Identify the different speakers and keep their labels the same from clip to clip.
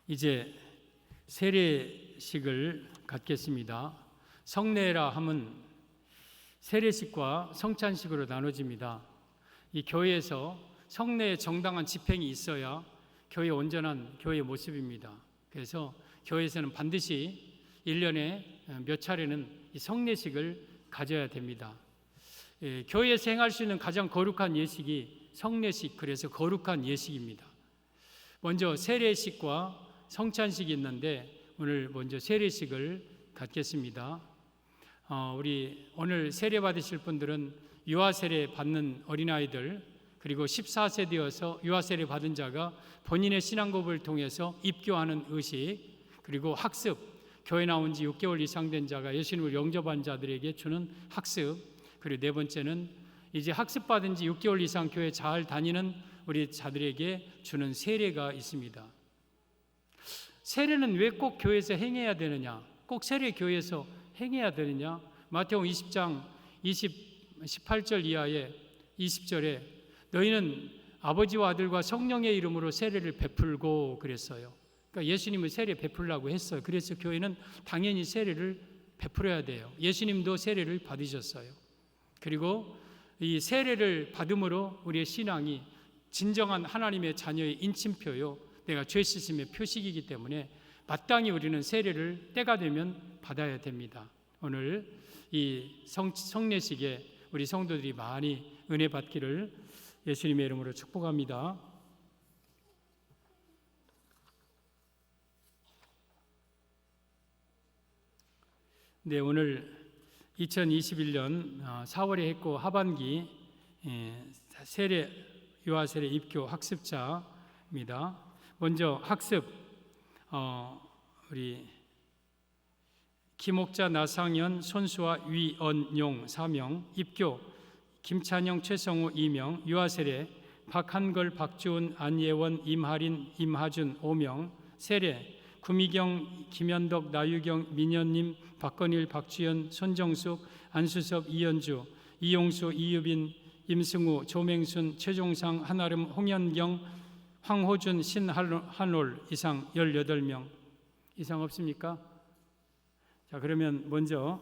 Speaker 1: 이제 세례식을 갖겠습니다. 성례라 하면 세례식과 성찬식으로 나눠집니다. 이 교회에서 성례의 정당한 집행이 있어야 교회의 온전한 교회의 모습입니다. 그래서 교회에서는 반드시 1년에 몇 차례는 이 성례식을 가져야 됩니다. 교회에서 행할 수 있는 가장 거룩한 예식이 성례식, 그래서 거룩한 예식입니다. 먼저 세례식과 성찬식이 있는데 오늘 먼저 세례식을 갖겠습니다. 우리 오늘 세례 받으실 분들은 유아세례 받는 어린아이들, 그리고 14세 되어서 유아세례 받은 자가 본인의 신앙고백을 통해서 입교하는 의식, 그리고 학습, 교회 나온 지 6개월 이상 된 자가 예수님을 영접한 자들에게 주는 학습, 그리고 네 번째는 이제 학습받은 지 6개월 이상 교회 잘 다니는 우리 자들에게 주는 세례가 있습니다. 세례는 왜 꼭 교회에서 행해야 되느냐? 꼭 세례 교회에서 행해야 되느냐? 마태복음 20장 18절 이하의 20절에 너희는 아버지와 아들과 성령의 이름으로 세례를 베풀고 그랬어요. 그러니까 예수님은 세례 베풀라고 했어요. 그래서 교회는 당연히 세례를 베풀어야 돼요. 예수님도 세례를 받으셨어요. 그리고 이 세례를 받음으로 우리의 신앙이 진정한 하나님의 자녀의 인침표요, 내가 죄 씻음의 표식이기 때문에 마땅히 우리는 세례를 때가 되면 받아야 됩니다. 오늘 이 성례식에 우리 성도들이 많이 은혜 받기를 예수님의 이름으로 축복합니다. 네, 오늘 2021년 4월에 했고 하반기 세례 유아세례 입교 학습자입니다. 먼저 학습 우리 김옥자 나상현 손수아 위언용 4명, 입교 김찬영 최성우 2명, 유아세례 박한걸 박주은 안예원 임하린 임하준 5명, 세례 구미경 김현덕 나유경 민현님 박건일 박주연 손정숙 안수섭 이연주 이용수 이유빈 임승우 조맹순 최종상 한아름 홍현경 황호준 신한올 이상 18명 이상 없습니까? 자, 그러면 먼저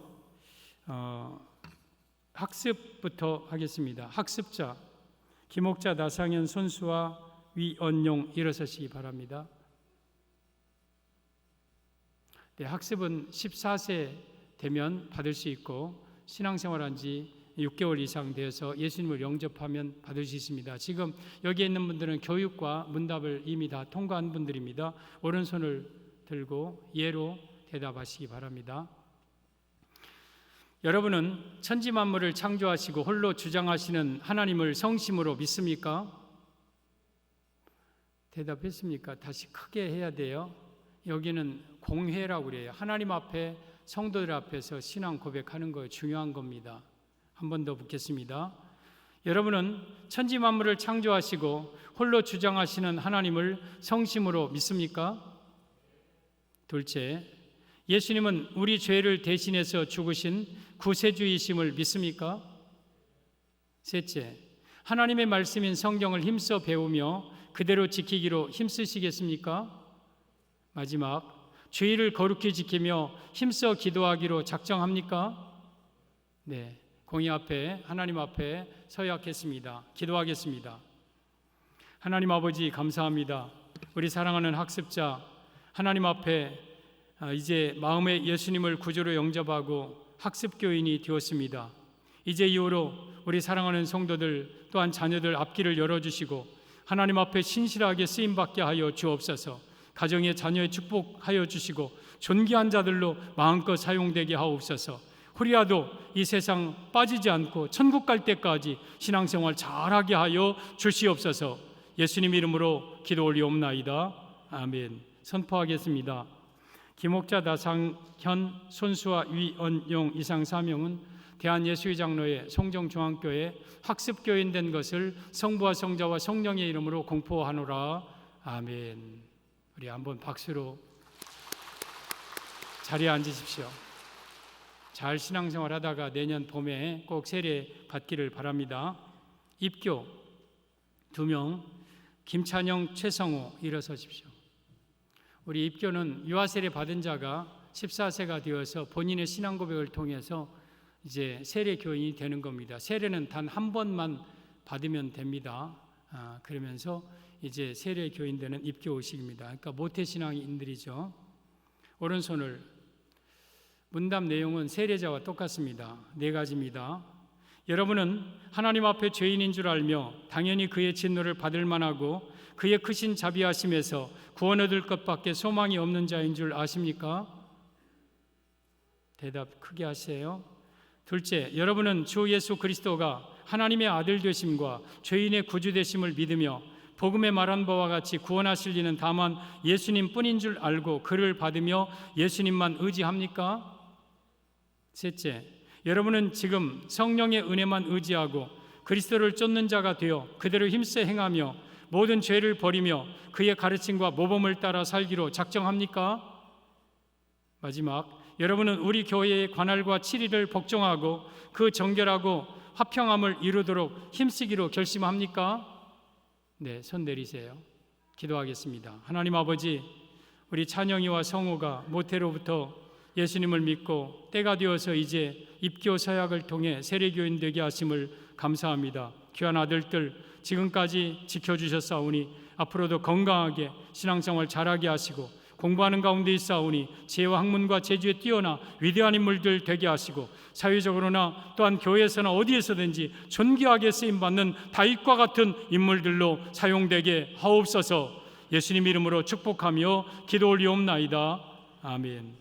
Speaker 1: 학습부터 하겠습니다. 학습자 김옥자 나상현 손수아 위언용 일어서시기 바랍니다. 네, 학습은 14세 되면 받을 수 있고 신앙생활한 지 6개월 이상 되어서 예수님을 영접하면 받을 수 있습니다. 지금 여기 있는 분들은 교육과 문답을 이미 다 통과한 분들입니다. 오른손을 들고 예로 대답하시기 바랍니다. 여러분은 천지 만물을 창조하시고 홀로 주장하시는 하나님을 성심으로 믿습니까? 대답했습니까? 다시 크게 해야 돼요. 여기는 공회라고 그래요. 하나님 앞에 성도들 앞에서 신앙 고백하는 거예요. 중요한 겁니다. 한 번 더 묻겠습니다. 여러분은 천지 만물을 창조하시고 홀로 주장하시는 하나님을 성심으로 믿습니까? 둘째, 예수님은 우리 죄를 대신해서 죽으신 구세주이심을 믿습니까? 셋째, 하나님의 말씀인 성경을 힘써 배우며 그대로 지키기로 힘쓰시겠습니까? 마지막, 주의를 거룩히 지키며 힘써 기도하기로 작정합니까? 네, 공의 앞에 하나님 앞에 서약했습니다. 기도하겠습니다. 하나님 아버지 감사합니다. 우리 사랑하는 학습자 하나님 앞에 이제 마음에 예수님을 구주로 영접하고 학습교인이 되었습니다. 이제 이후로 우리 사랑하는 성도들 또한 자녀들 앞길을 열어주시고 하나님 앞에 신실하게 쓰임받게 하여 주옵소서. 가정의 자녀의 축복하여 주시고 존귀한 자들로 마음껏 사용되게 하옵소서. 혹이라도 이 세상 빠지지 않고 천국 갈 때까지 신앙생활 잘하게 하여 주시옵소서. 예수님 이름으로 기도 올리옵나이다. 아멘. 선포하겠습니다. 김옥자 나상현 손수아 위언용 이상 4명은 대한예수의 장로회 송정중앙교회 학습교인 된 것을 성부와 성자와 성령의 이름으로 공포하노라. 아멘. 우리 한번 박수로 자리에 앉으십시오. 잘 신앙생활 하다가 내년 봄에 꼭 세례 받기를 바랍니다. 입교 2명 김찬영 최성우 일어서십시오. 우리 입교는 유아 세례 받은 자가 14세가 되어서 본인의 신앙 고백을 통해서 이제 세례 교인이 되는 겁니다. 세례는 단 한 번만 받으면 됩니다. 그러면서 이제 세례 교인 되는 입교의식입니다. 그러니까 모태 신앙인들이죠. 오른손을, 문답 내용은 세례자와 똑같습니다. 4가지입니다. 여러분은 하나님 앞에 죄인인 줄 알며 당연히 그의 진노를 받을 만하고 그의 크신 자비하심에서 구원 얻을 것밖에 소망이 없는 자인 줄 아십니까? 대답 크게 하세요. 둘째, 여러분은 주 예수 그리스도가 하나님의 아들 되심과 죄인의 구주 되심을 믿으며 복음에 말한 바와 같이 구원하실 이는 다만 예수님 뿐인 줄 알고 그를 받으며 예수님만 의지합니까? 셋째, 여러분은 지금 성령의 은혜만 의지하고 그리스도를 쫓는 자가 되어 그대로 힘써 행하며 모든 죄를 버리며 그의 가르침과 모범을 따라 살기로 작정합니까? 마지막, 여러분은 우리 교회의 관할과 치리를 복종하고 그 정결하고 화평함을 이루도록 힘쓰기로 결심합니까? 네, 손 내리세요. 기도하겠습니다. 하나님 아버지, 우리 찬영이와 성호가 모태로부터 예수님을 믿고 때가 되어서 이제 입교 서약을 통해 세례교인 되게 하심을 감사합니다. 귀한 아들들 지금까지 지켜주셨사오니 앞으로도 건강하게 신앙생활 잘하게 하시고 공부하는 가운데 있사오니 지혜와 학문과 재주에 뛰어나 위대한 인물들 되게 하시고 사회적으로나 또한 교회에서나 어디에서든지 존귀하게 쓰임받는 다윗과 같은 인물들로 사용되게 하옵소서. 예수님 이름으로 축복하며 기도 올리옵나이다. 아멘.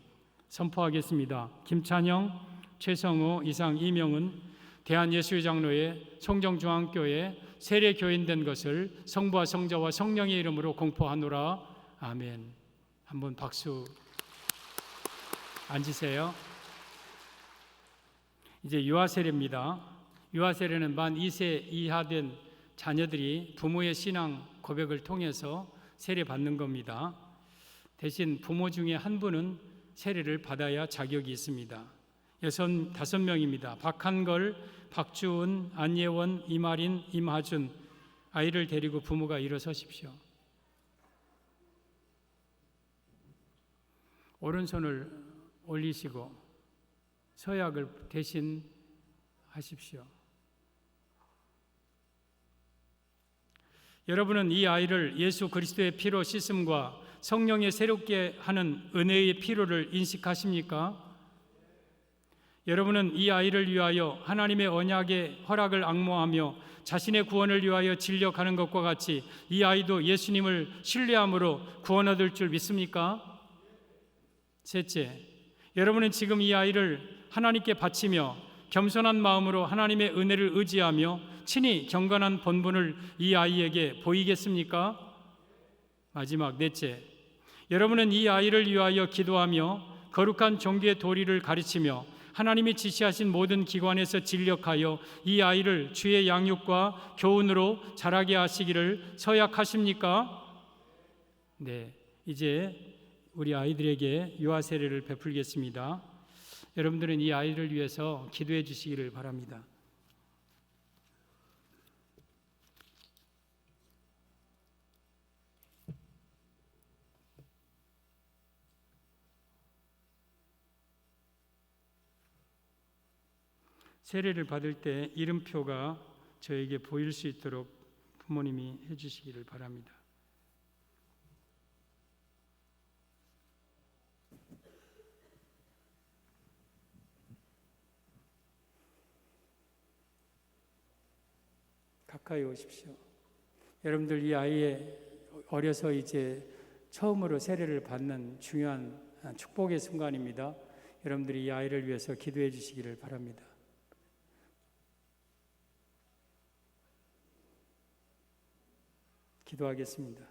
Speaker 1: 선포하겠습니다. 김찬영, 최성호, 이상, 이명은 대한예수장로회 송정중앙교회 세례교인 된 것을 성부와 성자와 성령의 이름으로 공포하노라. 아멘. 한번 박수. 앉으세요. 이제 유아세례입니다. 유아세례는 만 2세 이하 된 자녀들이 부모의 신앙 고백을 통해서 세례받는 겁니다. 대신 부모 중에 한 분은 세례를 받아야 자격이 있습니다. 5명입니다. 박한걸, 박주은, 안예원, 이마린, 임하준. 아이를 데리고 부모가 일어서십시오. 오른손을 올리시고 서약을 대신 하십시오. 여러분은 이 아이를 예수 그리스도의 피로 씻음과 성령의 새롭게 하는 은혜의 피로를 인식하십니까? 여러분은 이 아이를 위하여 하나님의 언약의 허락을 앙모하며 자신의 구원을 위하여 진력하는 것과 같이 이 아이도 예수님을 신뢰함으로 구원 얻을 줄 믿습니까? 셋째, 여러분은 지금 이 아이를 하나님께 바치며 겸손한 마음으로 하나님의 은혜를 의지하며 친히 경건한 본분을 이 아이에게 보이겠습니까? 마지막 넷째, 여러분은 이 아이를 위하여 기도하며 거룩한 종교의 도리를 가르치며 하나님이 지시하신 모든 기관에서 진력하여 이 아이를 주의 양육과 교훈으로 자라게 하시기를 서약하십니까? 네, 이제 우리 아이들에게 유아 세례를 베풀겠습니다. 여러분들은 이 아이를 위해서 기도해 주시기를 바랍니다. 세례를 받을 때 이름표가 저에게 보일 수 있도록 부모님이 해주시기를 바랍니다. 가까이 오십시오. 여러분들 이 아이의 어려서 이제 처음으로 세례를 받는 중요한 축복의 순간입니다. 여러분들이 이 아이를 위해서 기도해 주시기를 바랍니다. 기도하겠습니다.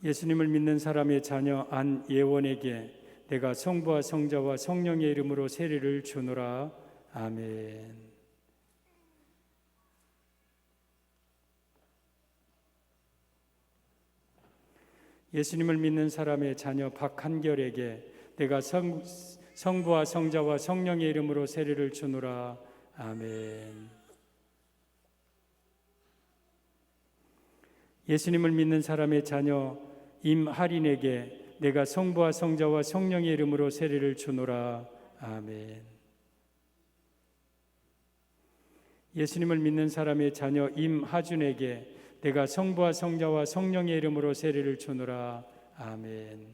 Speaker 1: 예수님을 믿는 사람의 자녀 안예원에게 내가 성부와 성자와 성령의 이름으로 세례를 주노라. 아멘. 예수님을 믿는 사람의 자녀 박한결에게 내가 성부와 성자와 성령의 이름으로 세례를 주노라. 아멘.
Speaker 2: 예수님을 믿는 사람의 자녀 임하린에게 내가 성부와 성자와 성령의 이름으로 세례를 주노라. 아멘. 예수님을 믿는 사람의 자녀 임하준에게 내가 성부와 성자와 성령의 이름으로 세례를 주노라. 아멘.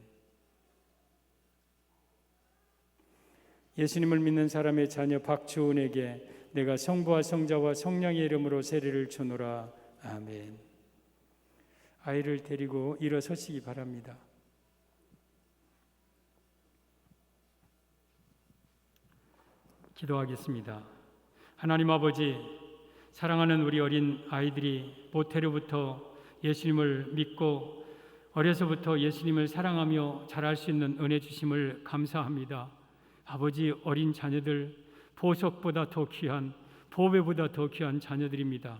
Speaker 2: 예수님을 믿는 사람의 자녀 박주은에게 내가 성부와 성자와 성령의 이름으로 세례를 주노라. 아멘. 아이를 데리고 일어서시기 바랍니다.
Speaker 1: 기도하겠습니다. 하나님 아버지, 사랑하는 우리 어린 아이들이 모태로부터 예수님을 믿고 어려서부터 예수님을 사랑하며 자랄 수 있는 은혜 주심을 감사합니다. 아버지, 어린 자녀들 보석보다 더 귀한, 보배보다 더 귀한 자녀들입니다.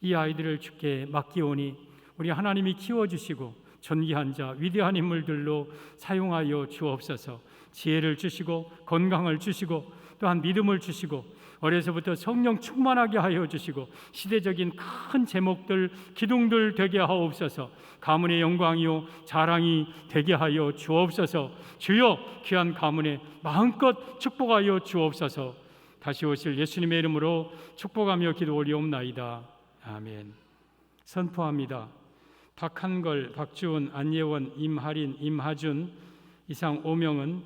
Speaker 1: 이 아이들을 주께 맡기오니 우리 하나님이 키워주시고 존귀한 자, 위대한 인물들로 사용하여 주옵소서. 지혜를 주시고 건강을 주시고 또한 믿음을 주시고 어려서부터 성령 충만하게 하여 주시고 시대적인 큰 제목들, 기둥들 되게 하옵소서. 가문의 영광이요 자랑이 되게 하여 주옵소서. 주여, 귀한 가문에 마음껏 축복하여 주옵소서. 다시 오실 예수님의 이름으로 축복하며 기도 올리옵나이다. 아멘. 선포합니다. 박한걸, 박주은, 안예원, 임하린, 임하준 이상 5명은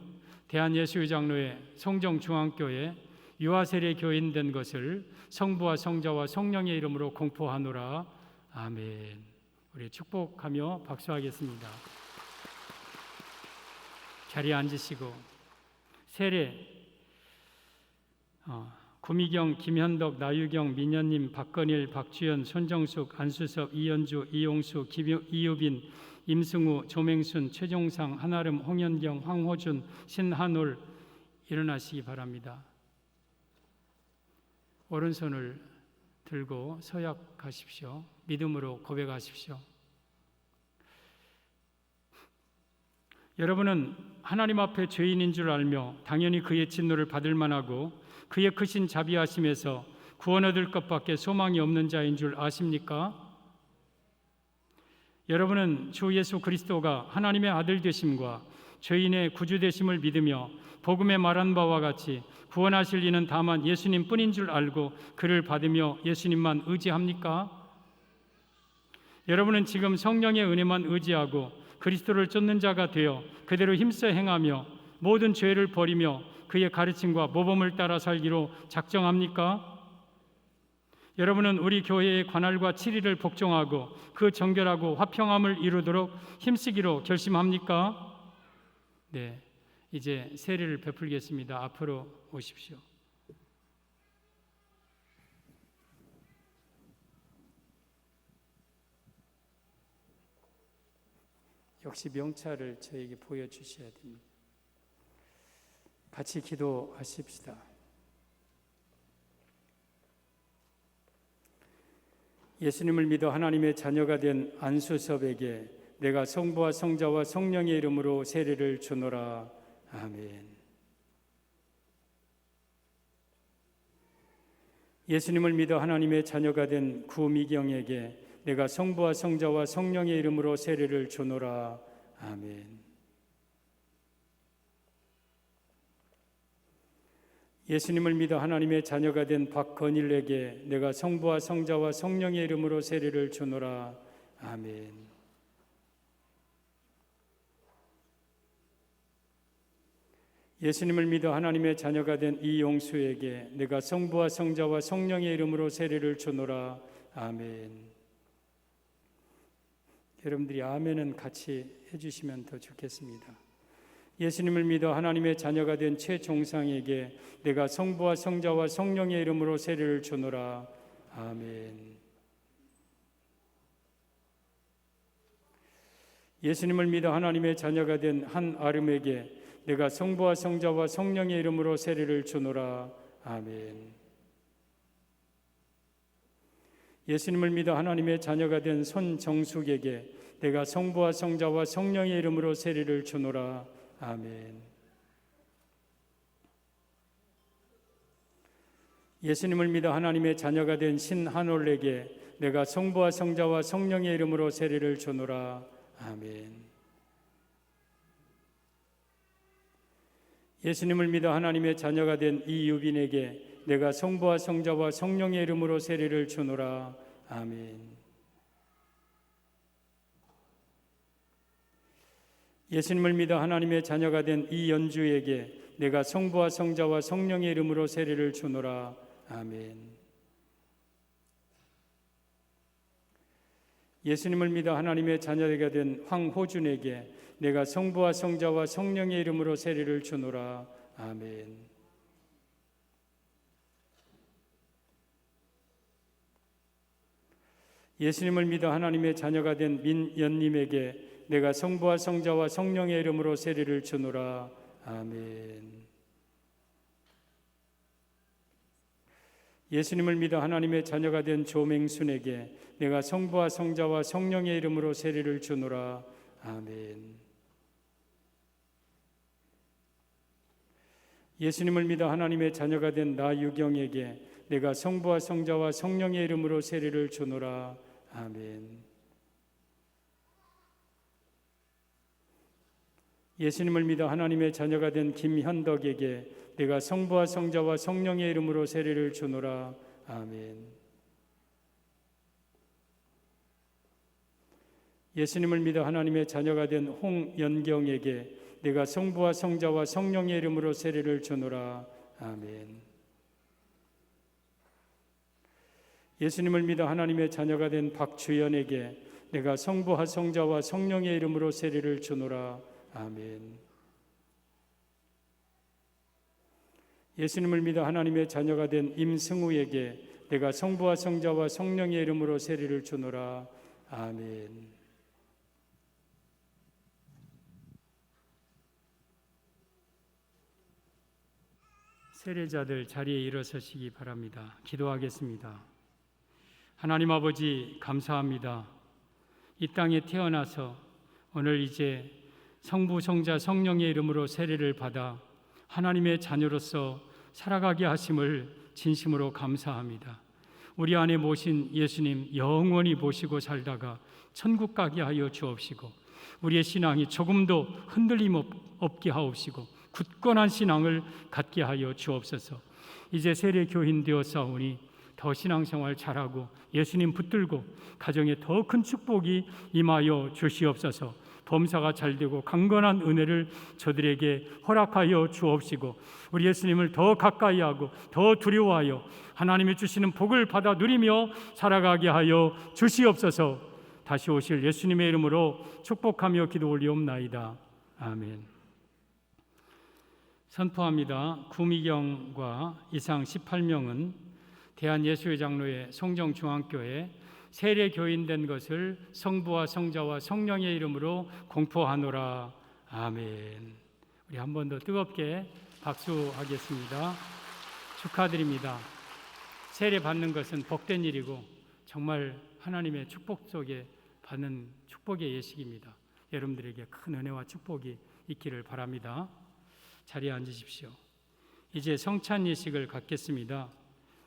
Speaker 1: 대한예수장로회 송정중앙교회 유아세례 교인 된 것을 성부와 성자와 성령의 이름으로 공포하노라. 아멘. 우리 축복하며 박수하겠습니다. 자리에 앉으시고 세례 구미경, 김현덕, 나유경, 민현님, 박건일, 박주연, 손정숙, 안수석, 이연주, 이용수, 이유빈, 임승우, 조맹순, 최종상, 한아름, 홍현경, 황호준, 신한올 일어나시기 바랍니다. 오른손을 들고 서약하십시오. 믿음으로 고백하십시오. 여러분은 하나님 앞에 죄인인 줄 알며 당연히 그의 진노를 받을 만하고 그의 크신 자비하심에서 구원 얻을 것밖에 소망이 없는 자인 줄 아십니까? 여러분은 주 예수 그리스도가 하나님의 아들 되심과 죄인의 구주 되심을 믿으며 복음에 말한 바와 같이 구원하실 이는 다만 예수님 뿐인 줄 알고 그를 받으며 예수님만 의지합니까? 여러분은 지금 성령의 은혜만 의지하고 그리스도를 쫓는 자가 되어 그대로 힘써 행하며 모든 죄를 버리며 그의 가르침과 모범을 따라 살기로 작정합니까? 여러분은 우리 교회의 관할과 치리를 복종하고 그 정결하고 화평함을 이루도록 힘쓰기로 결심합니까? 네, 이제 세례를 베풀겠습니다. 앞으로 오십시오.
Speaker 2: 역시 명찰을 저에게 보여주셔야 됩니다. 같이 기도하십시다. 예수님을 믿어 하나님의 자녀가 된 안수섭에게 내가 성부와 성자와 성령의 이름으로 세례를 주노라. 아멘. 예수님을 믿어 하나님의 자녀가 된 구미경에게 내가 성부와 성자와 성령의 이름으로 세례를 주노라. 아멘. 예수님을 믿어 하나님의 자녀가 된 박건일에게 내가 성부와 성자와 성령의 이름으로 세례를 주노라. 아멘. 예수님을 믿어 하나님의 자녀가 된 이용수에게 내가 성부와 성자와 성령의 이름으로 세례를 주노라. 아멘. 여러분들이 아멘은 같이 해주시면 더 좋겠습니다. 예수님을 믿어 하나님의 자녀가 된 최종상에게 내가 성부와 성자와 성령의 이름으로 세례를 주노라. 아멘. 예수님을 믿어 하나님의 자녀가 된 한아름에게 내가 성부와 성자와 성령의 이름으로 세례를 주노라. 아멘. 예수님을 믿어 하나님의 자녀가 된 손정숙에게 내가 성부와 성자와 성령의 이름으로 세례를 주노라. 아멘. 예수님을 믿어 하나님의 자녀가 된 신한올에게 내가 성부와 성자와 성령의 이름으로 세례를 주노라. 아멘. 예수님을 믿어 하나님의 자녀가 된 이 유빈에게 내가 성부와 성자와 성령의 이름으로 세례를 주노라. 아멘. 예수님을 믿어 하나님의 자녀가 된 이 연주에게 내가 성부와 성자와 성령의 이름으로 세례를 주노라. 아멘. 예수님을 믿어 하나님의 자녀가 된 황호준에게 내가 성부와 성자와 성령의 이름으로 세례를 주노라. 아멘. 예수님을 믿어 하나님의 자녀가 된 민연님에게 내가 성부와 성자와 성령의 이름으로 세례를 주노라. 아멘. 예수님을 믿어 하나님의 자녀가 된 조맹순에게 내가 성부와 성자와 성령의 이름으로 세례를 주노라. 아멘. 예수님을 믿어 하나님의 자녀가 된 나유경에게 내가 성부와 성자와 성령의 이름으로 세례를 주노라. 아멘. 예수님을 믿어 하나님의 자녀가 된 김현덕에게 내가 성부와 성자와 성령의 이름으로 세례를 주노라. 아멘. 예수님을 믿어 하나님의 자녀가 된 홍연경에게 내가 성부와 성자와 성령의 이름으로 세례를 주노라. 아멘. 예수님을 믿어 하나님의 자녀가 된 박주연에게 내가 성부와 성자와 성령의 이름으로 세례를 주노라. 아멘. 예수님을 믿어 하나님의 자녀가 된 임승우에게 내가 성부와 성자와 성령의 이름으로 세례를 주노라. 아멘. 세례자들 자리에 일어서시기 바랍니다. 기도하겠습니다. 하나님 아버지 감사합니다. 이 땅에 태어나서 오늘 이제 성부, 성자, 성령의 이름으로 세례를 받아 하나님의 자녀로서 살아가게 하심을 진심으로 감사합니다. 우리 안에 모신 예수님 영원히 모시고 살다가 천국 가게 하여 주옵시고 우리의 신앙이 조금도 흔들림 없게 하옵시고 굳건한 신앙을 갖게 하여 주옵소서. 이제 세례 교인 되었사오니 더 신앙생활 잘하고 예수님 붙들고 가정에 더 큰 축복이 임하여 주시옵소서. 범사가 잘되고 강건한 은혜를 저들에게 허락하여 주옵시고 우리 예수님을 더 가까이 하고 더 두려워하여 하나님이 주시는 복을 받아 누리며 살아가게 하여 주시옵소서. 다시 오실 예수님의 이름으로 축복하며 기도 올리옵나이다. 아멘. 선포합니다. 구미경과 이상 18명은 대한예수회 장로회 송정중앙교회 세례 교인된 것을 성부와 성자와 성령의 이름으로 공포하노라. 아멘. 우리 한 번 더 뜨겁게 박수하겠습니다. 축하드립니다. 세례 받는 것은 복된 일이고 정말 하나님의 축복 속에 받는 축복의 예식입니다. 여러분들에게 큰 은혜와 축복이 있기를 바랍니다. 자리에 앉으십시오. 이제 성찬 예식을 갖겠습니다.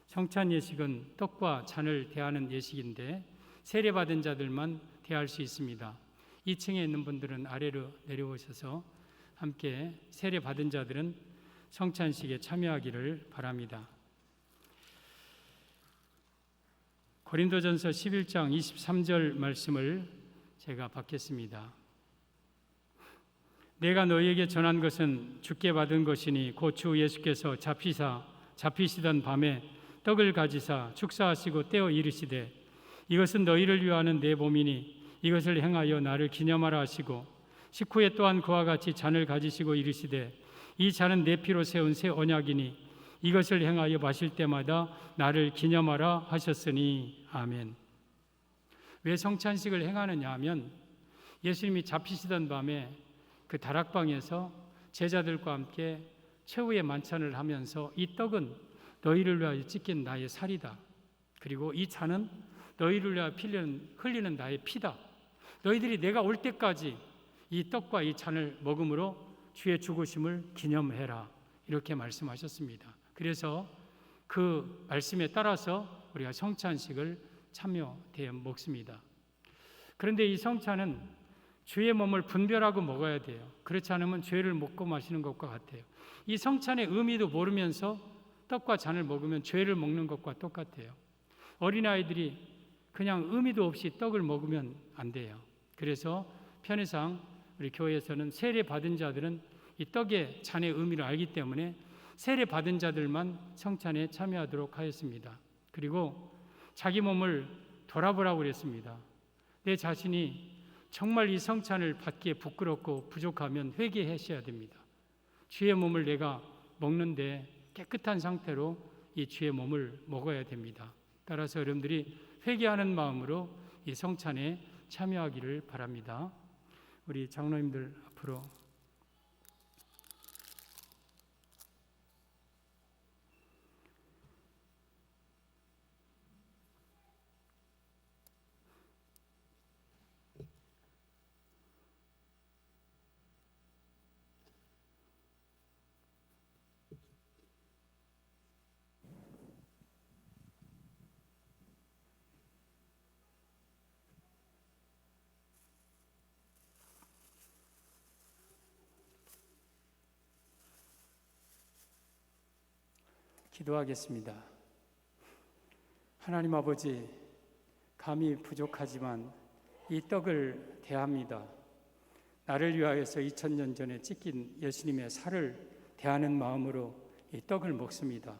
Speaker 2: 성찬 예식은 떡과 잔을 대하는 예식인데 세례받은 자들만 대할 수 있습니다. 2층에 있는 분들은 아래로 내려오셔서 함께 세례받은 자들은 성찬식에 참여하기를 바랍니다. 고린도전서 11장 23절 말씀을 제가 받겠습니다. 내가 너희에게 전한 것은 주께 받은 것이니 곧 주 예수께서 잡히시던 밤에 떡을 가지사 축사하시고 떼어 이르시되 이것은 너희를 위하는 내 몸이니 이것을 행하여 나를 기념하라 하시고 식후에 또한 그와 같이 잔을 가지시고 이르시되 이 잔은 내 피로 세운 새 언약이니 이것을 행하여 마실 때마다 나를 기념하라 하셨으니. 아멘. 왜 성찬식을 행하느냐 하면 예수님이 잡히시던 밤에 그 다락방에서 제자들과 함께 최후의 만찬을 하면서 이 떡은 너희를 위하여 찢긴 나의 살이다. 그리고 이 잔은 너희를 위하여 흘리는 나의 피다. 너희들이 내가 올 때까지 이 떡과 이 잔을 먹음으로 주의 죽으심을 기념해라. 이렇게 말씀하셨습니다. 그래서 그 말씀에 따라서 우리가 성찬식을
Speaker 1: 참여되어 먹습니다. 그런데 이 성찬은 주의 몸을 분별하고 먹어야 돼요. 그렇지 않으면 죄를 먹고 마시는 것과 같아요. 이 성찬의 의미도 모르면서 떡과 잔을 먹으면 죄를 먹는 것과 똑같아요. 어린아이들이 그냥 의미도 없이 떡을 먹으면 안 돼요. 그래서 편의상 우리 교회에서는 세례 받은 자들은 이 떡의 잔의 의미를 알기 때문에 세례 받은 자들만 성찬에 참여하도록 하였습니다. 그리고 자기 몸을 돌아보라고 그랬습니다. 내 자신이 정말 이 성찬을 받기에 부끄럽고 부족하면 회개하셔야 됩니다. 주의 몸을 내가 먹는데 깨끗한 상태로 이 주의 몸을 먹어야 됩니다. 따라서 여러분들이 회개하는 마음으로 이 성찬에 참여하기를 바랍니다. 우리 장로님들 앞으로
Speaker 2: 기도하겠습니다. 하나님 아버지, 감히 부족하지만 이 떡을 대합니다. 나를 위하여서 2000년 전에 찢긴 예수님의 살을 대하는 마음으로 이 떡을 먹습니다.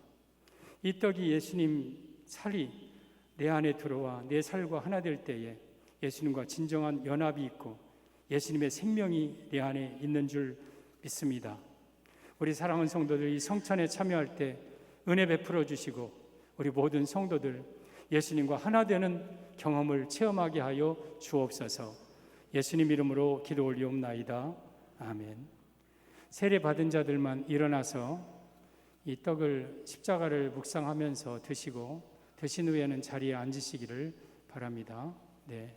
Speaker 2: 이 떡이 예수님 살이 내 안에 들어와 내 살과 하나 될 때에 예수님과 진정한 연합이 있고 예수님의 생명이 내 안에 있는 줄 믿습니다. 우리 사랑하는 성도들, 이 성찬에 참여할 때 은혜 베풀어 주시고 우리 모든 성도들 예수님과 하나 되는 경험을 체험하게 하여 주옵소서. 예수님 이름으로 기도 올리옵나이다. 아멘. 세례 받은 자들만 일어나서 이 떡을 십자가를 묵상하면서 드시고 드신 후에는 자리에 앉으시기를 바랍니다. 네.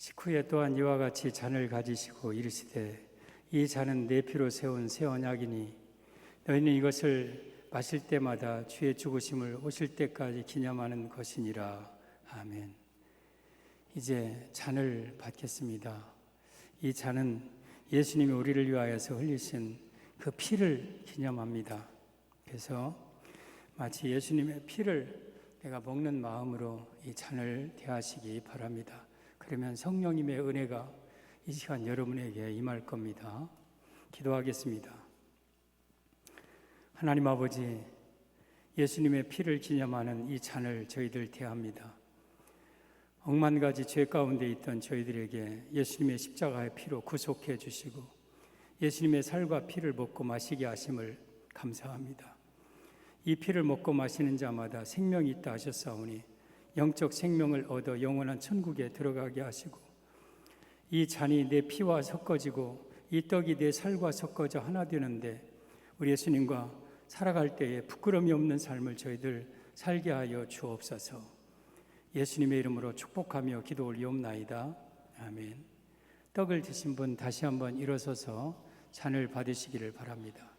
Speaker 2: 식후에 또한 이와 같이 잔을 가지시고 이르시되 이 잔은 내 피로 세운 새 언약이니 너희는 이것을 마실 때마다 주의 죽으심을 오실 때까지 기념하는 것이니라. 아멘. 이제 잔을 받겠습니다. 이 잔은 예수님이 우리를 위하여서 흘리신 그 피를 기념합니다. 그래서 마치 예수님의 피를 내가 먹는 마음으로 이 잔을 대하시기 바랍니다. 그러면 성령님의 은혜가 이 시간 여러분에게 임할 겁니다. 기도하겠습니다. 하나님 아버지, 예수님의 피를 기념하는 이 잔을 저희들 대합니다. 억만 가지 죄 가운데 있던 저희들에게 예수님의 십자가의 피로 구속해 주시고 예수님의 살과 피를 먹고 마시게 하심을 감사합니다. 이 피를 먹고 마시는 자마다 생명이 있다 하셨사오니 영적 생명을 얻어 영원한 천국에 들어가게 하시고 이 잔이 내 피와 섞어지고 이 떡이 내 살과 섞어져 하나 되는데 우리 예수님과 살아갈 때에 부끄러움이 없는 삶을 저희들 살게 하여 주옵소서. 예수님의 이름으로 축복하며 기도 올리옵나이다. 아멘. 떡을 드신 분 다시 한번 일어서서 잔을 받으시기를 바랍니다.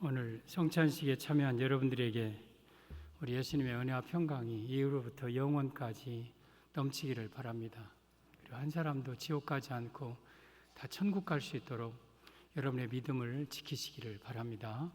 Speaker 1: 오늘 성찬식에 참여한 여러분들에게 우리 예수님의 은혜와 평강이 이후로부터 영원까지 넘치기를 바랍니다. 그리고 한 사람도 지옥 가지 않고 다 천국 갈 수 있도록 여러분의 믿음을 지키시기를 바랍니다.